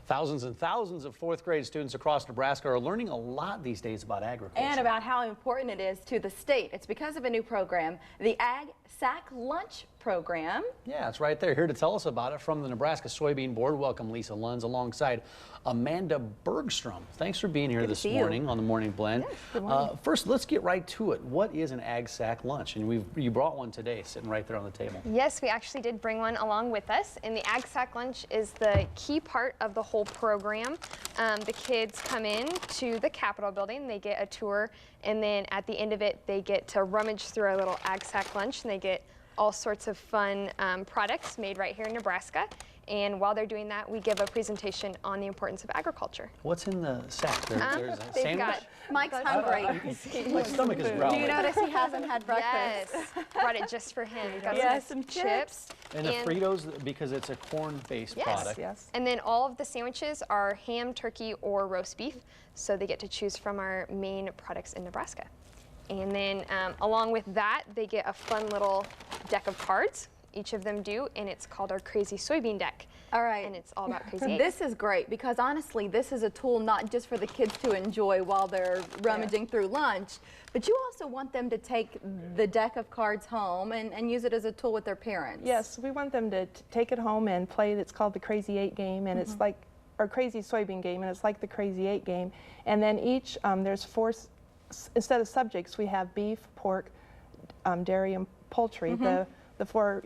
Thousands and thousands of fourth grade students across Nebraska are learning a lot these days about agriculture. And about how important it is to the state. It's because of a new program, the Ag Sack Lunch Program. Yeah, it's right there. Here to tell us about it from the Nebraska Soybean Board. Welcome Lisa Lunz alongside Amanda Bergstrom. Thanks for being here this morning on the Morning Blend. Yes, good morning. First, let's get right to it. What is an Ag Sack Lunch? And you brought one today sitting right there on the table. Yes, we actually did bring one along with us. And the Ag Sack Lunch is the key part of the whole program. The kids come in to the Capitol building, they get a tour, and then at the end of it, they get to rummage through our little Ag Sack Lunch, and they get all sorts of fun products made right here in Nebraska. And while they're doing that, we give a presentation on the importance of agriculture. What's in the sack? There's a sandwich? Mike's hungry. My stomach is Do growling. you notice he hasn't had breakfast? Yes, brought it just for him. Got some chips. And the Fritos, because it's a corn-based product. Yes. And then all of the sandwiches are ham, turkey, or roast beef, so they get to choose from our main products in Nebraska. And then along with that, they get a fun little deck of cards. Each of them do, and it's called our Crazy Soybean Deck. All right. And it's all about crazy eggs. This is great because honestly, this is a tool not just for the kids to enjoy while they're rummaging through lunch, but you also want them to take the deck of cards home and use it as a tool with their parents. Yes, we want them to take it home and play. It's called the Crazy 8 game, and it's like our Crazy Soybean game, and it's like the Crazy 8 game. And then each, there's four, instead of subjects, we have beef, pork, dairy, and poultry. The four,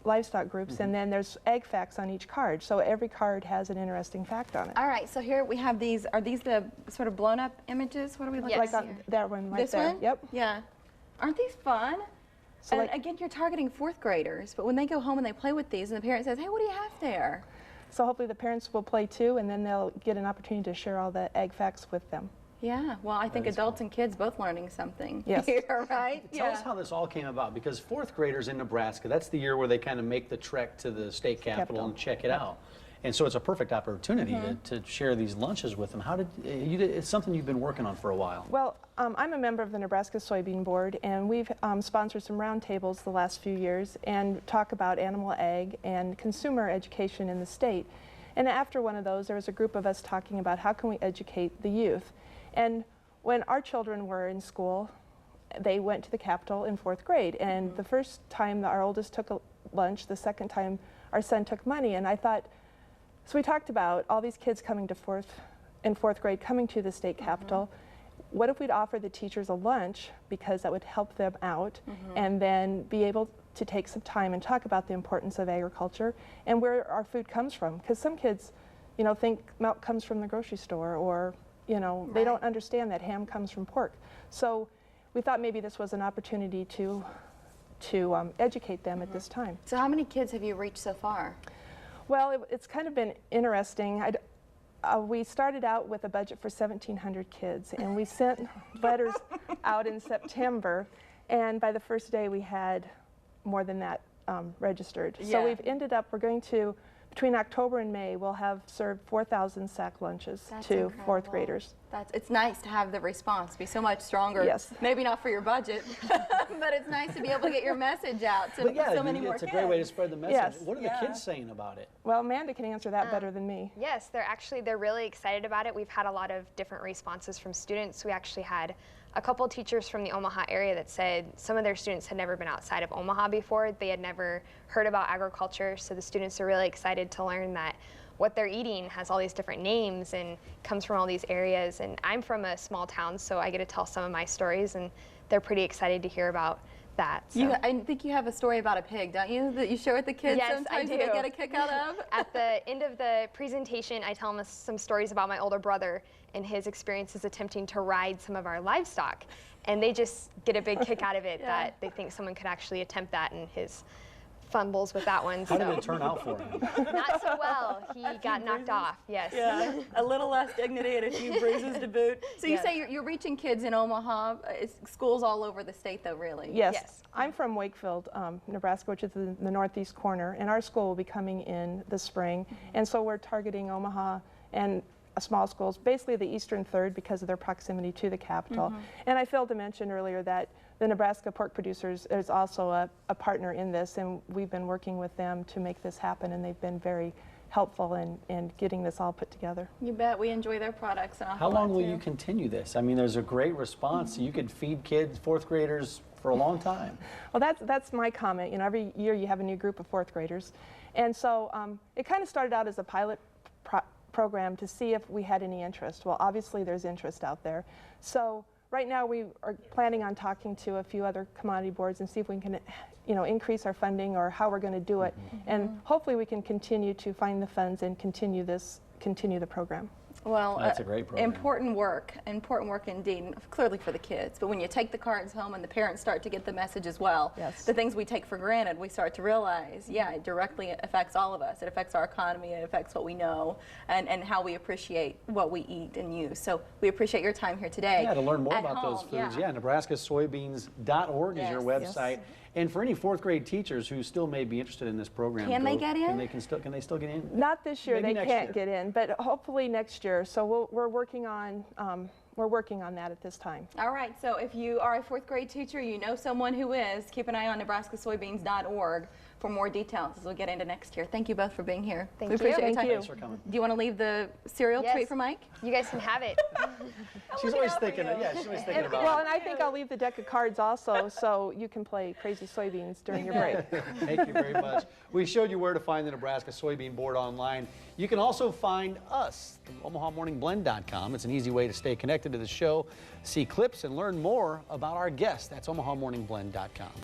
livestock groups, and then there's egg facts on each card. So every card has an interesting fact on it. All right, so here we have these. Are these the sort of blown up images? What are we looking Yes. at? Like on that one right This there. one? Yep. Yeah. Aren't these fun? So and again, you're targeting fourth graders, but when they go home and they play with these and the parent says, hey, what do you have there? So hopefully the parents will play too, and then they'll get an opportunity to share all the egg facts with them. Yeah, well, I think adults and kids both learning something Yes. here, right? Tell us how this all came about, because fourth graders in Nebraska, that's the year where they kind of make the trek to the state capitol and check it out. And so it's a perfect opportunity to share these lunches with them. How did it's something you've been working on for a while? Well, I'm a member of the Nebraska Soybean Board, and we've sponsored some roundtables the last few years and talk about animal ag and consumer education in the state. And after one of those, there was a group of us talking about how can we educate the youth. And when our children were in school, they went to the Capitol in fourth grade. And the first time our oldest took a lunch, the second time our son took money. And I thought, so we talked about all these kids coming to fourth grade, coming to the state Capitol. What if we'd offer the teachers a lunch, because that would help them out, and then be able to take some time and talk about the importance of agriculture and where our food comes from. Because some kids, think milk comes from the grocery store, or they don't understand that ham comes from pork. So we thought maybe this was an opportunity to educate them at this time. So how many kids have you reached so far? Well, it's kind of been interesting. We started out with a budget for 1,700 kids, and we sent letters out in September, and by the first day we had more than that registered. So we've ended up, we're going to, between October and May, we'll have served 4,000 sack lunches to fourth graders. It's nice to have the response be so much stronger. Yes. Maybe not for your budget, but it's nice to be able to get your message out to so many more kids. It's a great way to spread the message. Yes. What are the kids saying about it? Well, Amanda can answer that better than me. Yes, they're really excited about it. We've had a lot of different responses from students. We actually had a couple teachers from the Omaha area that said some of their students had never been outside of Omaha before. They had never heard about agriculture, so the students are really excited to learn that what they're eating has all these different names and comes from all these areas. And I'm from a small town, so I get to tell some of my stories, and they're pretty excited to hear about that. So. I think you have a story about a pig, don't you, that you share with the kids Yes, sometimes I do. that they get a kick out of? At the end of the presentation, I tell them some stories about my older brother and his experiences attempting to ride some of our livestock. And they just get a big kick out of it that they think someone could actually attempt that, and his fumbles with that one. How did it turn out for him? Not so well. He got knocked off, yes. Yeah, a little less dignity and a few bruises to boot. So you say you're reaching kids in Omaha, schools all over the state though, really? Yes. I'm from Wakefield, Nebraska, which is in the northeast corner, and our school will be coming in this spring. And so we're targeting Omaha and small schools, basically the eastern third because of their proximity to the Capitol. And I failed to mention earlier that the Nebraska pork producers is also a partner in this, and we've been working with them to make this happen, and they've been very helpful in getting this all put together. You bet. We enjoy their products. And How long will you continue this? I mean, there's a great response. You could feed kids, fourth graders, for a long time. Well, that's my comment. You know, every year you have a new group of fourth graders. And so it kind of started out as a pilot program to see if we had any interest. Well, obviously there's interest out there. So right now we are planning on talking to a few other commodity boards and see if we can, you know, increase our funding or how we're going to do it. And hopefully we can continue to find the funds and continue the program. Well, That's a great program. important work indeed, and clearly for the kids. But when you take the cards home and the parents start to get the message as well, Yes. the things we take for granted, we start to realize, yeah, it directly affects all of us. It affects our economy, it affects what we know, and how we appreciate what we eat and use. So we appreciate your time here today. Yeah, to learn more At about those home, foods, yeah, NebraskaSoybeans.org is your Yes. website. And for any fourth grade teachers who still may be interested in this program, Can they get in? Can they still get in? Not this year, Maybe they next can't year. get in, but hopefully next year. So we're working on that at this time. All right, so if you are a fourth grade teacher, you know someone who is, keep an eye on NebraskaSoybeans.org for more details as we get into next year. Thank you both for being here. Thank we appreciate you. your Thank time. you. Thanks for coming. Do you want to leave the cereal Yes. treat for Mike? You guys can have it. She's always thinking, yeah, she's always thinking about Well, it. and I think I'll leave the deck of cards also, so you can play Crazy Soybeans during your break. Thank you very much. We showed you where to find the Nebraska Soybean Board online. You can also find us at OmahaMorningBlend.com. It's an easy way to stay connected to the show, see clips, and learn more about our guests. That's OmahaMorningBlend.com.